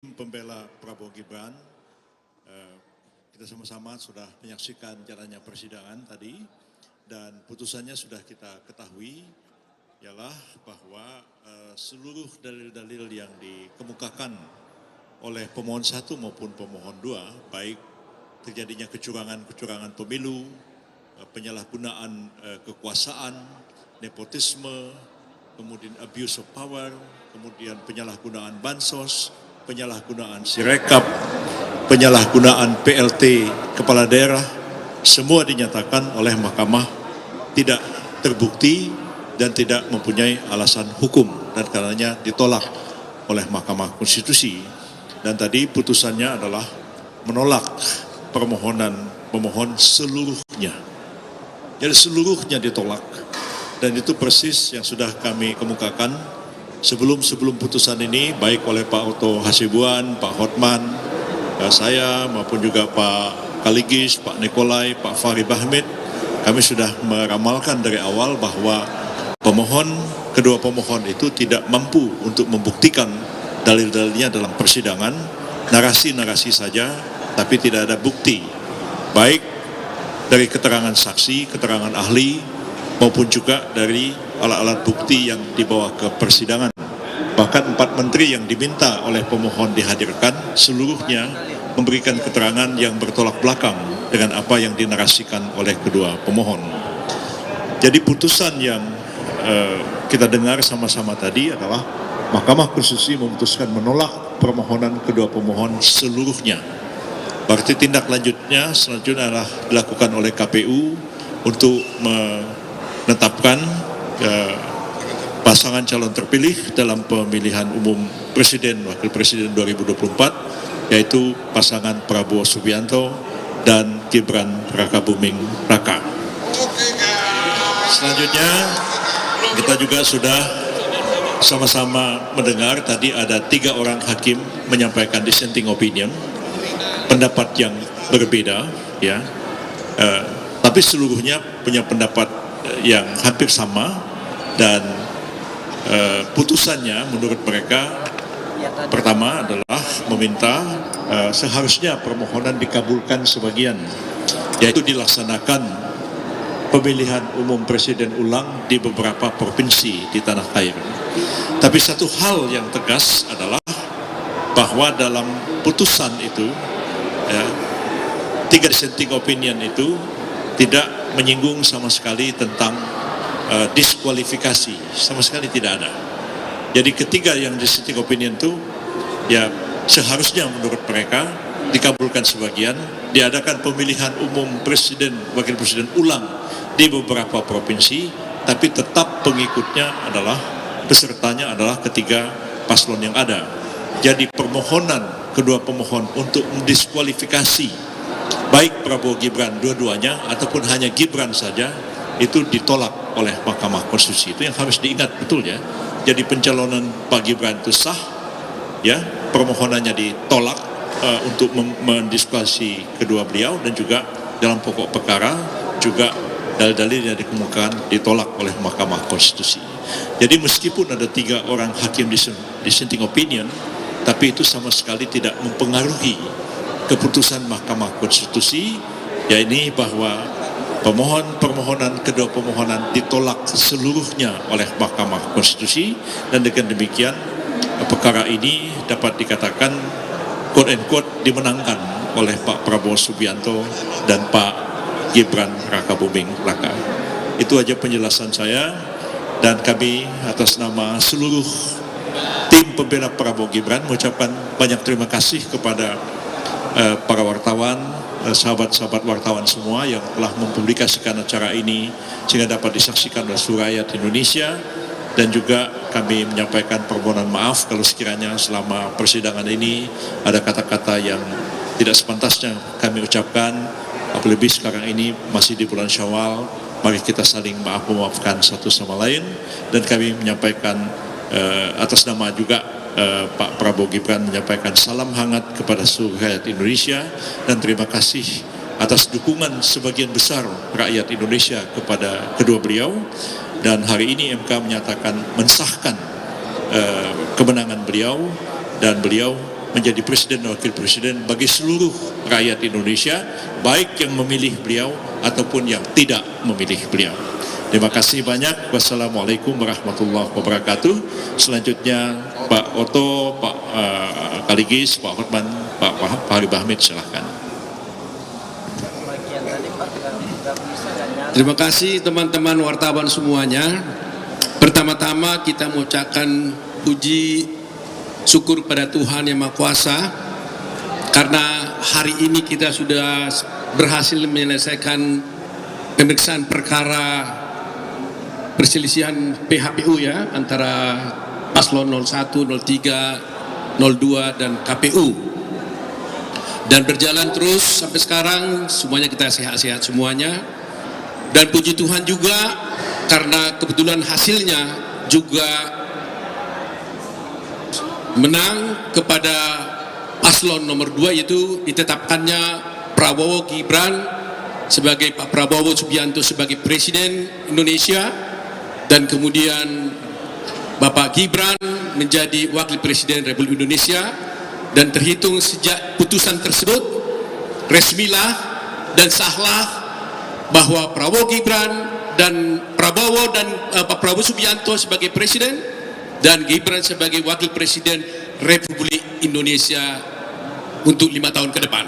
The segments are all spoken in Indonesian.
Pembela Prabowo Gibran, kita sama-sama sudah menyaksikan jalannya persidangan tadi dan putusannya sudah kita ketahui ialah bahwa seluruh dalil-dalil yang dikemukakan oleh pemohon 1 maupun pemohon 2, baik terjadinya kecurangan pemilu, penyalahgunaan kekuasaan, nepotisme, kemudian abuse of power, kemudian penyalahgunaan bansos, penyalahgunaan sirekap, penyalahgunaan PLT kepala daerah, semua dinyatakan oleh mahkamah tidak terbukti dan tidak mempunyai alasan hukum dan karenanya ditolak oleh Mahkamah Konstitusi. Dan tadi putusannya adalah menolak permohonan pemohon seluruhnya. Jadi seluruhnya ditolak dan itu persis yang sudah kami kemukakan sebelum putusan ini, baik oleh Pak Otto Hasibuan, Pak Hotman, saya maupun juga Pak Kaligis, Pak Nikolai, Pak Fahri Bahmid, kami sudah meramalkan dari awal bahwa kedua pemohon itu tidak mampu untuk membuktikan dalil-dalilnya dalam persidangan, narasi-narasi saja, tapi tidak ada bukti, baik dari keterangan saksi, keterangan ahli, maupun juga dari alat-alat bukti yang dibawa ke persidangan. Bahkan 4 menteri yang diminta oleh pemohon dihadirkan, seluruhnya memberikan keterangan yang bertolak belakang dengan apa yang dinarasikan oleh kedua pemohon. Jadi putusan yang kita dengar sama-sama tadi adalah Mahkamah Konstitusi memutuskan menolak permohonan kedua pemohon seluruhnya. Berarti tindak lanjutnya selanjutnya adalah dilakukan oleh KPU untuk menetapkan pasangan calon terpilih dalam pemilihan umum Presiden Wakil Presiden 2024, yaitu pasangan Prabowo Subianto dan Gibran Rakabuming Raka. Selanjutnya kita juga sudah sama-sama mendengar tadi ada 3 orang hakim menyampaikan dissenting opinion, pendapat yang berbeda, ya, tapi seluruhnya punya pendapat yang hampir sama dan putusannya menurut mereka pertama adalah meminta seharusnya permohonan dikabulkan sebagian, yaitu dilaksanakan pemilihan umum presiden ulang di beberapa provinsi di tanah air. Tapi satu hal yang tegas adalah bahwa dalam putusan itu, ya, 3 dissenting opinion itu tidak menyinggung sama sekali tentang diskualifikasi, sama sekali tidak ada. Jadi ketiga yang dissenting opinion itu, ya seharusnya menurut mereka dikabulkan sebagian, diadakan pemilihan umum presiden, wakil presiden ulang di beberapa provinsi, tapi tetap pengikutnya adalah, pesertanya adalah ketiga paslon yang ada. Jadi permohonan kedua pemohon untuk mendiskualifikasi baik Prabowo Gibran dua-duanya ataupun hanya Gibran saja itu ditolak oleh Mahkamah Konstitusi. Itu yang harus diingat betul, ya. Jadi pencalonan Pak Gibran itu sah, ya, permohonannya ditolak untuk mendiskualifikasi kedua beliau dan juga dalam pokok perkara juga dalil-dalil yang dikemukakan ditolak oleh Mahkamah Konstitusi. Jadi meskipun ada 3 orang hakim dissenting opinion, tapi itu sama sekali tidak mempengaruhi keputusan Mahkamah Konstitusi, yakni bahwa permohonan kedua pemohonan ditolak seluruhnya oleh Mahkamah Konstitusi dan dengan demikian perkara ini dapat dikatakan quote and quote dimenangkan oleh Pak Prabowo Subianto dan Pak Gibran Rakabuming Raka. Itu aja penjelasan saya dan kami atas nama seluruh tim pembela Prabowo Gibran mengucapkan banyak terima kasih kepada para wartawan, sahabat-sahabat wartawan semua yang telah mempublikasikan acara ini sehingga dapat disaksikan oleh seluruh rakyat Indonesia, dan juga kami menyampaikan permohonan maaf kalau sekiranya selama persidangan ini ada kata-kata yang tidak sepantasnya kami ucapkan, apalagi sekarang ini masih di bulan Syawal. Mari kita saling memaafkan satu sama lain, dan kami menyampaikan atas nama juga Pak Prabowo Gibran menyampaikan salam hangat kepada seluruh rakyat Indonesia dan terima kasih atas dukungan sebagian besar rakyat Indonesia kepada kedua beliau. Dan hari ini MK menyatakan mensahkan kemenangan beliau dan beliau menjadi presiden dan wakil presiden bagi seluruh rakyat Indonesia, baik yang memilih beliau ataupun yang tidak memilih beliau. Terima kasih banyak. Wassalamualaikum warahmatullahi wabarakatuh. Selanjutnya Pak Oto, Pak Kaligis, Pak Hotman, Pak Habib Hamid, silahkan. Terima kasih teman-teman wartawan semuanya. Pertama-tama kita mengucapkan puji syukur pada Tuhan Yang Maha Kuasa karena hari ini kita sudah berhasil menyelesaikan pemeriksaan perkara perselisihan PHPU ya antara paslon 01, 03, 02 dan KPU, dan berjalan terus sampai sekarang. Semuanya kita sehat-sehat semuanya. Dan puji Tuhan juga karena kebetulan hasilnya juga menang kepada paslon nomor 2, yaitu ditetapkannya Prabowo Gibran sebagai Pak Prabowo Subianto sebagai Presiden Indonesia, dan kemudian Bapak Gibran menjadi Wakil Presiden Republik Indonesia. Dan terhitung sejak putusan tersebut resmilah dan sahlah bahwa Prabowo Gibran dan Pak Prabowo Subianto sebagai Presiden dan Gibran sebagai Wakil Presiden Republik Indonesia untuk 5 tahun ke depan.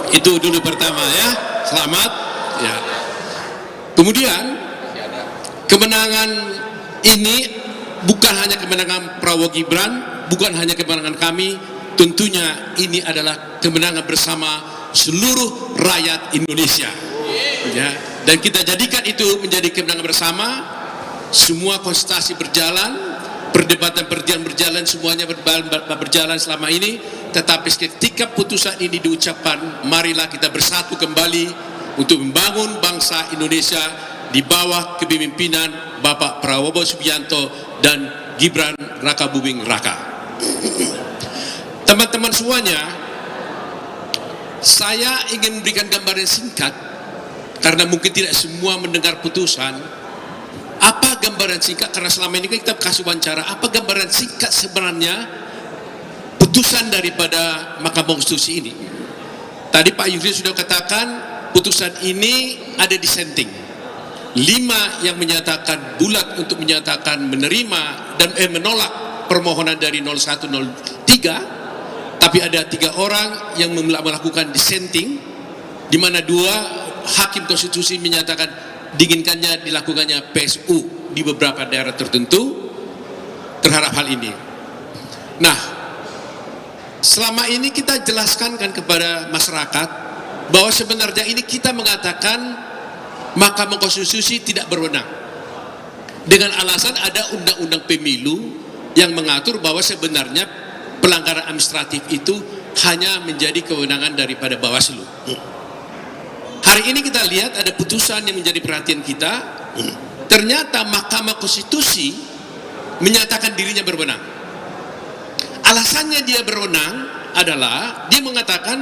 Itu dulu pertama ya, selamat ya. Kemudian kemenangan ini bukan hanya kemenangan Prabowo Gibran, bukan hanya kemenangan kami, tentunya ini adalah kemenangan bersama seluruh rakyat Indonesia. Ya, dan kita jadikan itu menjadi kemenangan bersama. Semua konsultasi berjalan, perdebatan berjalan, semuanya berjalan selama ini. Tetapi ketika putusan ini diucapkan, marilah kita bersatu kembali untuk membangun bangsa Indonesia di bawah kepemimpinan Bapak Prabowo Subianto dan Gibran Rakabuming Raka. Teman-teman semuanya, saya ingin memberikan gambaran singkat karena mungkin tidak semua mendengar putusan. Apa gambaran singkat? Karena selama ini kita kasih wawancara. Apa gambaran singkat sebenarnya putusan daripada Mahkamah Konstitusi ini? Tadi Pak Yusril sudah katakan putusan ini ada dissenting. 5 yang menyatakan bulat untuk menyatakan menerima dan menolak permohonan dari 01, 03. Tapi ada 3 orang yang melakukan dissenting, di mana 2 hakim konstitusi menyatakan diinginkannya dilakukannya PSU di beberapa daerah tertentu terhadap hal ini. Nah, selama ini kita jelaskan kan kepada masyarakat bahwa sebenarnya ini kita mengatakan Mahkamah Konstitusi tidak berwenang dengan alasan ada undang-undang pemilu yang mengatur bahwa sebenarnya pelanggaran administratif itu hanya menjadi kewenangan daripada Bawaslu. Hari ini kita lihat ada putusan yang menjadi perhatian kita. Ternyata Mahkamah Konstitusi menyatakan dirinya berwenang. Alasannya dia berwenang adalah dia mengatakan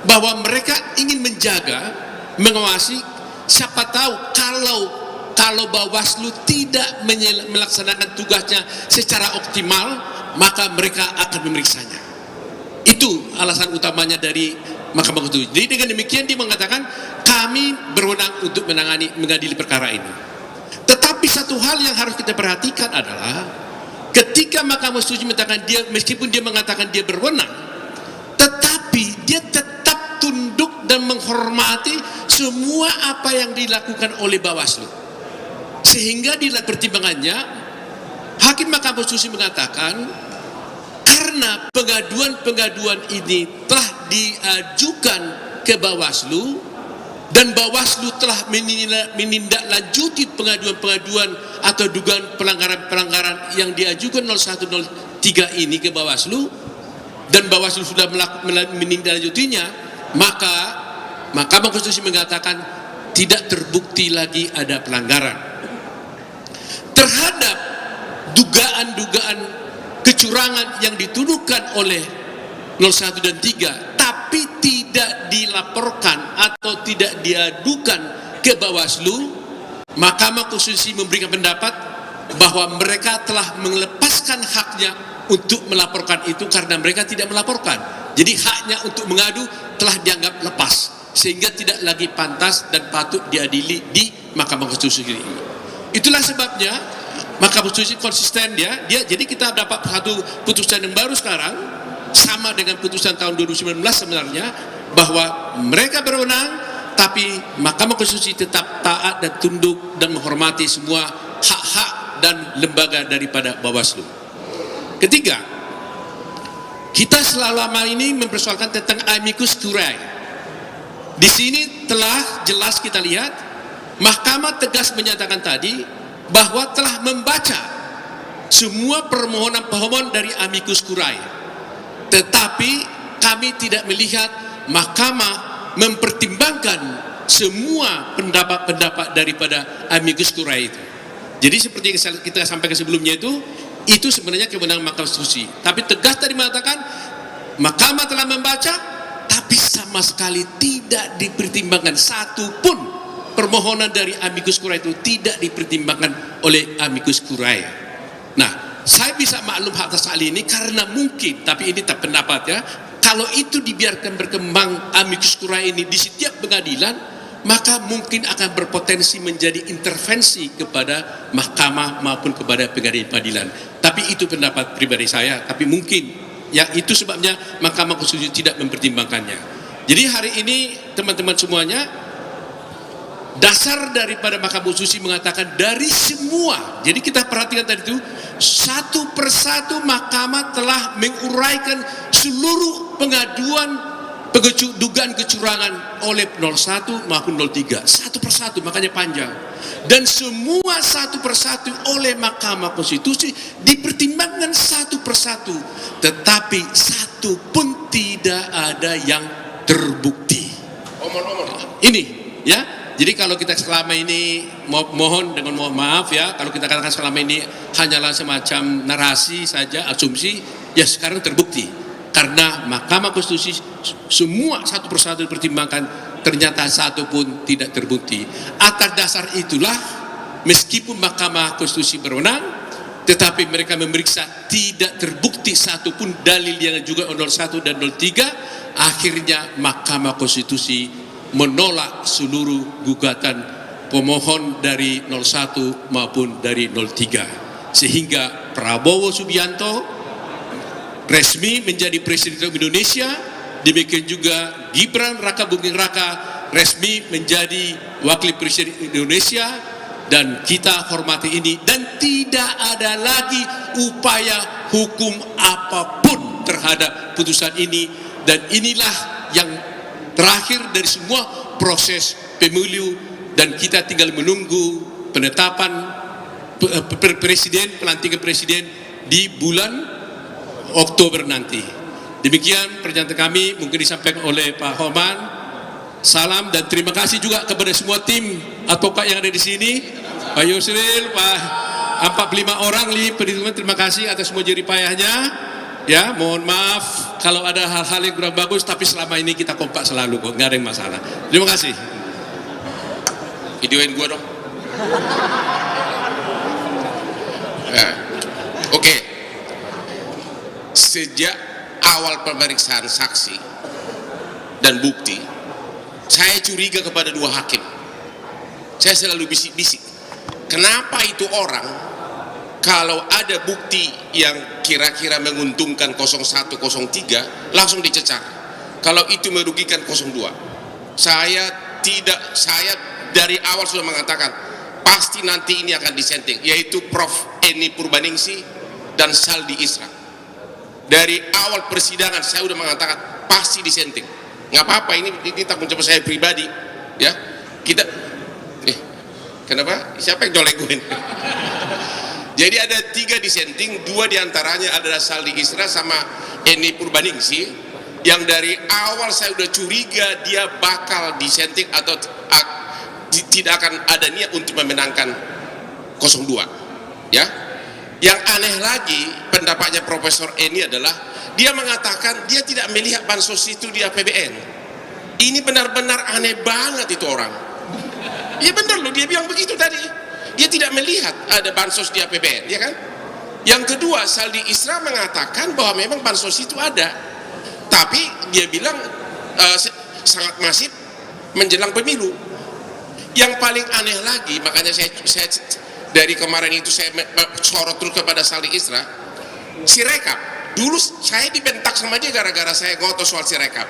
bahwa mereka ingin menjaga, mengawasi. Siapa tahu kalau Bawaslu tidak melaksanakan tugasnya secara optimal, maka mereka akan memeriksanya. Itu alasan utamanya dari Mahkamah Konstitusi. Jadi dengan demikian dia mengatakan kami berwenang untuk mengadili perkara ini. Tetapi satu hal yang harus kita perhatikan adalah ketika Mahkamah Konstitusi mengatakan dia, meskipun dia mengatakan dia berwenang, tetapi dia tetap tunduk dan menghormati semua apa yang dilakukan oleh Bawaslu. Sehingga di pertimbangannya Hakim Mahkamah Konstitusi mengatakan karena pengaduan-pengaduan ini telah diajukan ke Bawaslu dan Bawaslu telah menindaklanjuti pengaduan-pengaduan atau dugaan pelanggaran-pelanggaran yang diajukan 0103 ini ke Bawaslu dan Bawaslu sudah menindaklanjutinya, maka Mahkamah Konstitusi mengatakan tidak terbukti lagi ada pelanggaran terhadap dugaan-dugaan kecurangan yang dituduhkan oleh 01 dan 3 tapi tidak dilaporkan atau tidak diadukan ke Bawaslu. Mahkamah Konstitusi memberikan pendapat bahwa mereka telah melepaskan melepaskan haknya untuk melaporkan itu karena mereka tidak melaporkan. Jadi haknya untuk mengadu telah dianggap lepas, sehingga tidak lagi pantas dan patut diadili di Mahkamah Konstitusi ini. Itulah sebabnya Mahkamah Konstitusi konsisten jadi kita dapat satu putusan yang baru sekarang, sama dengan putusan tahun 2019 sebenarnya, bahwa mereka berwenang, tapi Mahkamah Konstitusi tetap taat dan tunduk dan menghormati semua hak-hak dan lembaga daripada Bawaslu. Ketiga, kita selama ini mempersoalkan tentang amicus curiae. Di sini telah jelas kita lihat, Mahkamah tegas menyatakan tadi bahwa telah membaca semua permohonan dari amicus curiae. Tetapi kami tidak melihat Mahkamah mempertimbangkan semua pendapat-pendapat daripada amicus curiae itu. Jadi seperti yang kita sampaikan sebelumnya itu sebenarnya kewenangan Mahkamah Konstitusi. Tapi tegas tadi mengatakan Mahkamah telah membaca, tapi sama sekali tidak dipertimbangkan satu pun permohonan dari amicus curiae itu tidak dipertimbangkan oleh amicus curiae. Nah, saya bisa maklum atas hal ini karena mungkin, tapi ini tak pendapat ya, kalau itu dibiarkan berkembang amicus curiae ini di setiap pengadilan, maka mungkin akan berpotensi menjadi intervensi kepada mahkamah maupun kepada pengadilan. Tapi itu pendapat pribadi saya, tapi mungkin ya itu sebabnya Mahkamah Konstitusi tidak mempertimbangkannya. Jadi hari ini teman-teman semuanya, dasar daripada Mahkamah Konstitusi mengatakan dari semua, jadi kita perhatikan tadi itu, satu persatu Mahkamah telah menguraikan seluruh pengaduan dugaan kecurangan oleh 01 maupun 03, satu persatu, makanya panjang. Dan semua satu persatu oleh Mahkamah Konstitusi dipertimbangkan satu persatu, tetapi satu pun tidak ada yang terbukti. Ini ya. Jadi kalau kita selama ini mohon maaf ya, kalau kita katakan selama ini hanyalah semacam narasi saja, asumsi, ya sekarang terbukti. Karena Mahkamah Konstitusi semua satu persatu dipertimbangkan, ternyata satu pun tidak terbukti. Atas dasar itulah, meskipun Mahkamah Konstitusi berwenang, tetapi mereka memeriksa tidak terbukti satu pun dalil yang juga 01 dan 03, akhirnya Mahkamah Konstitusi menolak seluruh gugatan pemohon dari 01 maupun dari 03. Sehingga Prabowo Subianto resmi menjadi Presiden Indonesia, demikian juga Gibran Raka Buming Raka resmi menjadi Wakil Presiden Indonesia, dan kita hormati ini, dan tidak ada lagi upaya hukum apapun terhadap putusan ini. Dan inilah yang terakhir dari semua proses pemilu, dan kita tinggal menunggu penetapan presiden, pelantikan presiden di bulan Oktober nanti. Demikian pernyataan kami, mungkin disampaikan oleh Pak Homan. Salam dan terima kasih juga kepada semua tim advokat yang ada di sini, Pak Yusril, Pak 45 orang perhitungan, terima kasih atas semua jerih payahnya. Ya, mohon maaf kalau ada hal-hal yang kurang bagus, tapi selama ini kita kompak selalu kok, nggak ada yang masalah. Terima kasih. Videoin gua dong. Oke. Sejak awal pemeriksaan saksi dan bukti, saya curiga kepada dua hakim. Saya selalu bisik-bisik, kenapa itu orang kalau ada bukti yang kira-kira menguntungkan 01, 03 langsung dicecar, kalau itu merugikan 02. Saya dari awal sudah mengatakan pasti nanti ini akan disenting, yaitu Prof. Eni Purbaningsih dan Saldi Isra. Dari awal persidangan saya sudah mengatakan pasti disenting. Nggak apa-apa, ini tanggung jawab saya pribadi ya. Kita kenapa? Siapa yang nyolek-nyolek? Jadi ada 3 disenting, 2 diantaranya adalah Saldi Isra sama Eni Purbaningsih, yang dari awal saya sudah curiga dia bakal disenting atau tidak akan ada niat untuk memenangkan 02 ya. Yang aneh lagi pendapatnya Profesor Eni adalah dia mengatakan dia tidak melihat bansos itu di APBN. Ini benar-benar aneh banget itu orang. Iya benar loh, dia bilang begitu tadi. Dia tidak melihat ada bansos di APBN, ya kan? Yang kedua, Saldi Isra mengatakan bahwa memang bansos itu ada, tapi dia bilang sangat masif menjelang pemilu. Yang paling aneh lagi, makanya saya dari kemarin itu saya sorot terus kepada Saldi Isra, Sirekap. Dulu saya dibentak sama dia gara-gara saya ngotot soal Sirekap.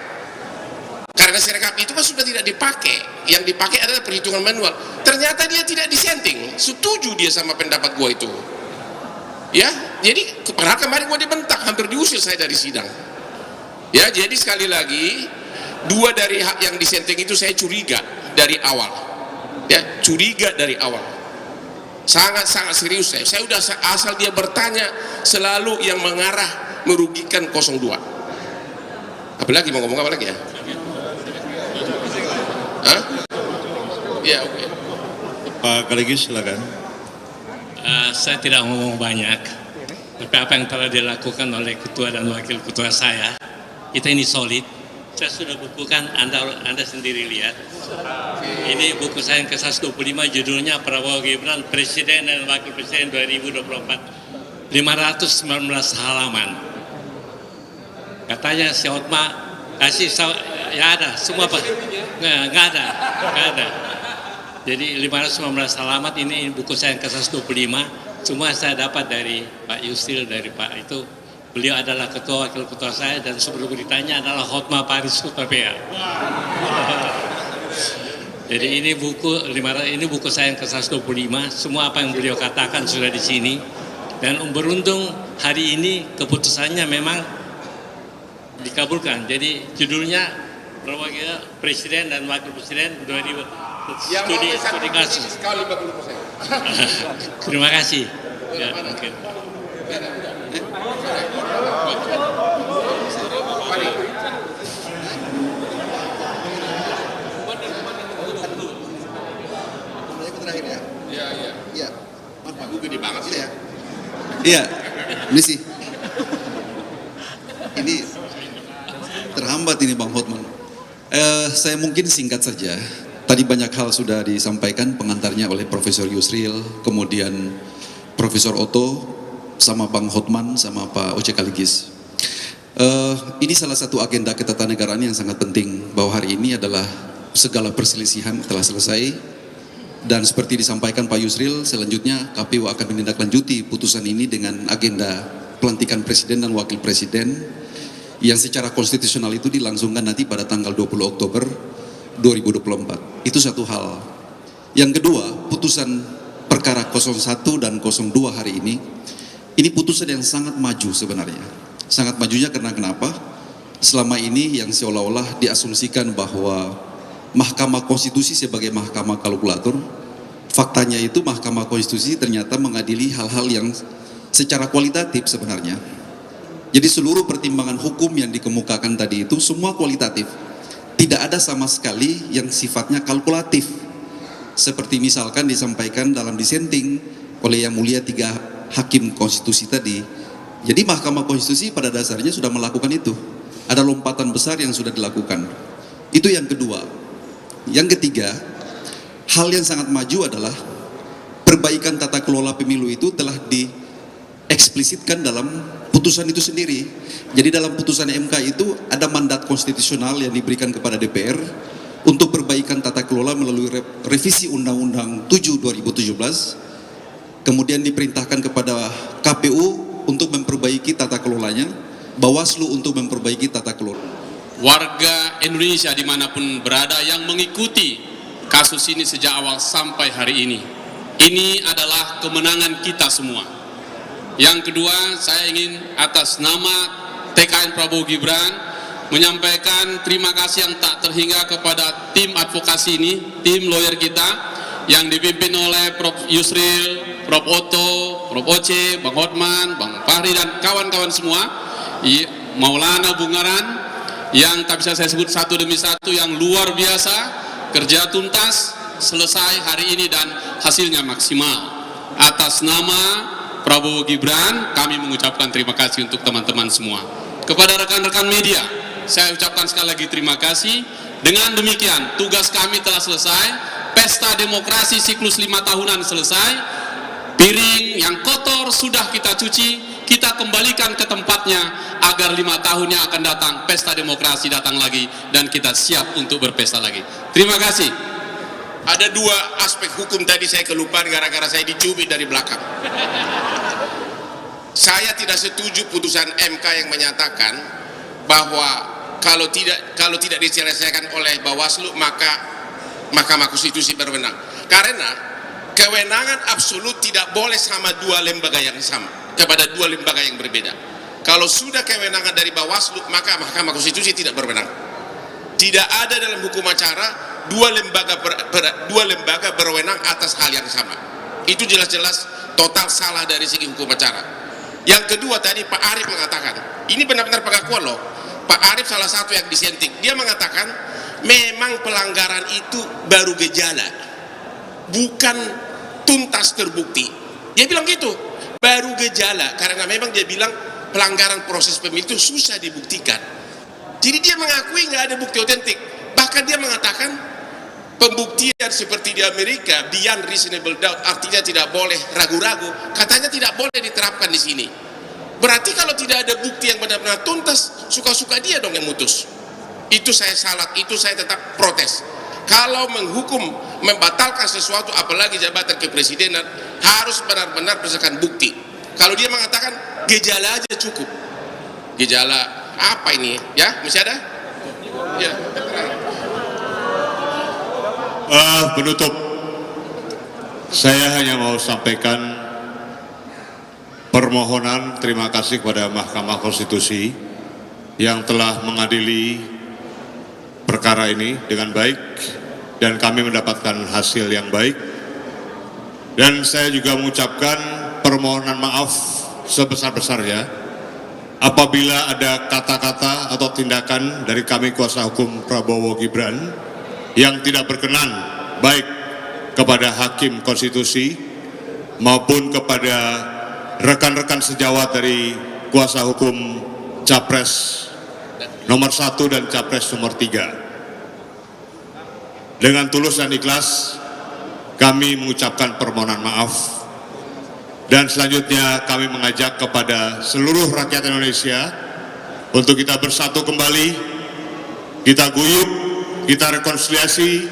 Karena Sirekap itu kan sudah tidak dipakai, yang dipakai adalah perhitungan manual. Ternyata dia tidak disenting, setuju dia sama pendapat gua itu. Ya, jadi padahal kemarin gua dibentak, hampir diusir saya dari sidang. Ya, jadi sekali lagi, dua dari hak yang disenting itu saya curiga dari awal. Ya, curiga dari awal. Sangat-sangat serius saya. Saya udah asal dia bertanya selalu yang mengarah merugikan 02. Apalagi mau ngomong apa lagi ya? Hah? Ya, oke. Pak Kaligis, silakan. Saya tidak ngomong banyak, tapi apa yang telah dilakukan oleh ketua dan wakil ketua saya, kita ini solid. Saya sudah bukukan, Anda sendiri lihat. Ini buku saya yang ke-125, judulnya Prabowo Gibran Presiden dan Wakil Presiden 2024, 519 halaman. Katanya si Hotma kasih, ya ada, semua Pak. Nggak ada. Jadi 519 halaman ini buku saya yang ke-125, semua saya dapat dari Pak Yusril, dari Pak itu. Beliau adalah ketua wakil ketua saya dan sebelum ditanya adalah Hotma Paris Hutapea. Jadi ini buku saya yang ke-125, semua apa yang beliau katakan sudah di sini. Dan beruntung hari ini keputusannya memang dikabulkan. Jadi judulnya Prabowo Presiden dan Wakil Presiden 2000 studi kasus. Terima kasih. Ya, mungkin. Iya, ini sih. Ini terhambat ini Bang Hotman. Saya mungkin singkat saja. Tadi banyak hal sudah disampaikan pengantarnya oleh Profesor Yusril, kemudian Profesor Otto, sama Bang Hotman, sama Pak Oce Kaligis. Ini salah satu agenda ketatanegaraan yang sangat penting, bahwa hari ini adalah segala perselisihan telah selesai. Dan seperti disampaikan Pak Yusril, selanjutnya KPU akan menindaklanjuti putusan ini dengan agenda pelantikan Presiden dan Wakil Presiden yang secara konstitusional itu dilangsungkan nanti pada tanggal 20 Oktober 2024. Itu satu hal. Yang kedua, putusan perkara 01 dan 02 hari ini putusan yang sangat maju sebenarnya. Sangat majunya karena kenapa? Selama ini yang seolah-olah diasumsikan bahwa Mahkamah Konstitusi sebagai mahkamah kalkulator, faktanya itu Mahkamah Konstitusi ternyata mengadili hal-hal yang secara kualitatif sebenarnya. Jadi seluruh pertimbangan hukum yang dikemukakan tadi itu semua kualitatif. Tidak ada sama sekali yang sifatnya kalkulatif. Seperti misalkan disampaikan dalam dissenting oleh Yang Mulia 3 Hakim Konstitusi tadi. Jadi Mahkamah Konstitusi pada dasarnya sudah melakukan itu. Ada lompatan besar yang sudah dilakukan. Itu yang kedua. Yang ketiga, hal yang sangat maju adalah perbaikan tata kelola pemilu itu telah dieksplisitkan dalam putusan itu sendiri. Jadi dalam putusan MK itu ada mandat konstitusional yang diberikan kepada DPR untuk perbaikan tata kelola melalui revisi Undang-Undang 7 2017. Kemudian diperintahkan kepada KPU untuk memperbaiki tata kelolanya, Bawaslu untuk memperbaiki tata kelola. Warga Indonesia dimanapun berada yang mengikuti kasus ini sejak awal sampai hari ini adalah kemenangan kita semua. Yang kedua, saya ingin atas nama TKN Prabowo Gibran menyampaikan terima kasih yang tak terhingga kepada tim advokasi ini, tim lawyer kita yang dipimpin oleh Prof. Yusril, Prof. Otto, Prof. Oce, Bang Hotman, Bang Fahri dan kawan-kawan semua, Maulana Bungaran, yang tak bisa saya sebut satu demi satu, yang luar biasa, kerja tuntas, selesai hari ini dan hasilnya maksimal. Atas nama Prabowo Gibran, kami mengucapkan terima kasih untuk teman-teman semua. Kepada rekan-rekan media, saya ucapkan sekali lagi terima kasih. Dengan demikian, tugas kami telah selesai, pesta demokrasi siklus 5 tahunan selesai, Piring yang kotor sudah kita cuci, kita kembalikan ke tempatnya agar 5 tahun yang akan datang pesta demokrasi datang lagi dan kita siap untuk berpesta lagi. Terima kasih. Ada 2 aspek hukum tadi saya kelupaan gara-gara saya dicubit dari belakang. Saya tidak setuju putusan MK yang menyatakan bahwa kalau tidak diselesaikan oleh Bawaslu maka Mahkamah Konstitusi berwenang. Karena kewenangan absolut tidak boleh sama 2 lembaga yang sama, kepada 2 lembaga yang berbeda. Kalau sudah kewenangan dari Bawaslu, maka Mahkamah Konstitusi tidak berwenang. Tidak ada dalam hukum acara 2 lembaga berwenang atas hal yang sama. Itu jelas-jelas total salah dari segi hukum acara. Yang kedua tadi Pak Arief mengatakan, ini benar-benar pengakuan loh. Pak Arief salah satu yang disenting. Dia mengatakan memang pelanggaran itu baru gejala, bukan tuntas terbukti. Dia bilang gitu, baru gejala, karena memang dia bilang pelanggaran proses pemilu itu susah dibuktikan. Jadi dia mengakui nggak ada bukti otentik. Bahkan dia mengatakan pembuktian seperti di Amerika beyond reasonable doubt, artinya tidak boleh ragu-ragu, katanya tidak boleh diterapkan di sini. Berarti kalau tidak ada bukti yang benar-benar tuntas, suka-suka dia dong yang mutus. Itu saya salah, itu saya tetap protes. Kalau menghukum, membatalkan sesuatu, apalagi jabatan kepresidenan, harus benar-benar berdasarkan bukti. Kalau dia mengatakan gejala aja cukup. Gejala apa ini? Ya, masih ada? Ya. Penutup, saya hanya mau sampaikan permohonan terima kasih kepada Mahkamah Konstitusi yang telah mengadili perkara ini dengan baik dan kami mendapatkan hasil yang baik. Dan saya juga mengucapkan permohonan maaf sebesar-besarnya apabila ada kata-kata atau tindakan dari kami kuasa hukum Prabowo Gibran yang tidak berkenan baik kepada Hakim Konstitusi maupun kepada rekan-rekan sejawat dari kuasa hukum Capres nomor 1 dan Capres nomor 3. Dengan tulus dan ikhlas kami mengucapkan permohonan maaf, dan selanjutnya kami mengajak kepada seluruh rakyat Indonesia untuk kita bersatu kembali, kita guyup, kita rekonsiliasi,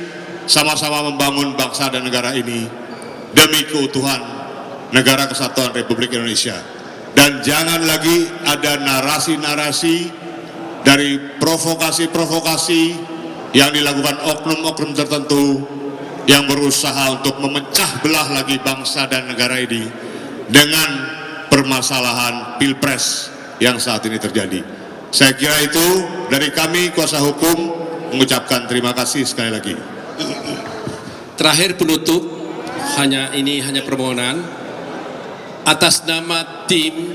sama-sama membangun bangsa dan negara ini demi keutuhan Negara Kesatuan Republik Indonesia. Dan jangan lagi ada narasi-narasi dari provokasi-provokasi yang dilakukan oknum-oknum tertentu yang berusaha untuk memecah belah lagi bangsa dan negara ini dengan permasalahan Pilpres yang saat ini terjadi. Saya kira itu dari kami kuasa hukum mengucapkan terima kasih sekali lagi. Terakhir penutup, hanya permohonan atas nama tim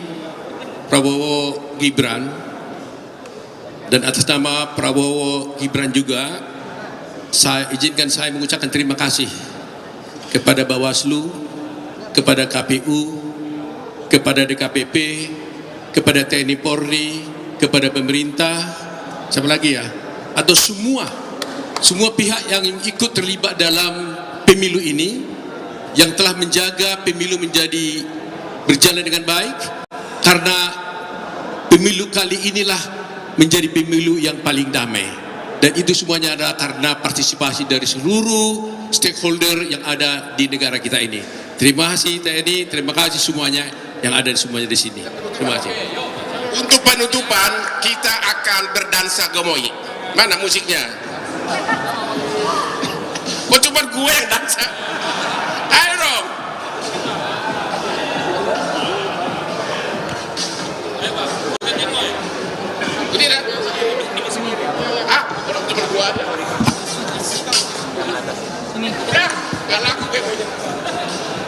Prabowo Gibran dan atas nama Prabowo Gibran juga, saya izinkan saya mengucapkan terima kasih kepada Bawaslu, kepada KPU, kepada DKPP, kepada TNI Polri, kepada pemerintah, siapa lagi ya, atau semua pihak yang ikut terlibat dalam pemilu ini, yang telah menjaga pemilu menjadi berjalan dengan baik, karena pemilu kali inilah menjadi pemilu yang paling damai, dan itu semuanya adalah karena partisipasi dari seluruh stakeholder yang ada di negara kita ini. Terima kasih TNI, terima kasih semuanya yang ada semuanya di sini. Terima kasih. Untuk penutupan kita akan berdansa gemoy. Mana musiknya? Kok cuma gue yang dansa? Ayo dong. Ini dah. Orang cuma gue aja. Ya, gak laku gue.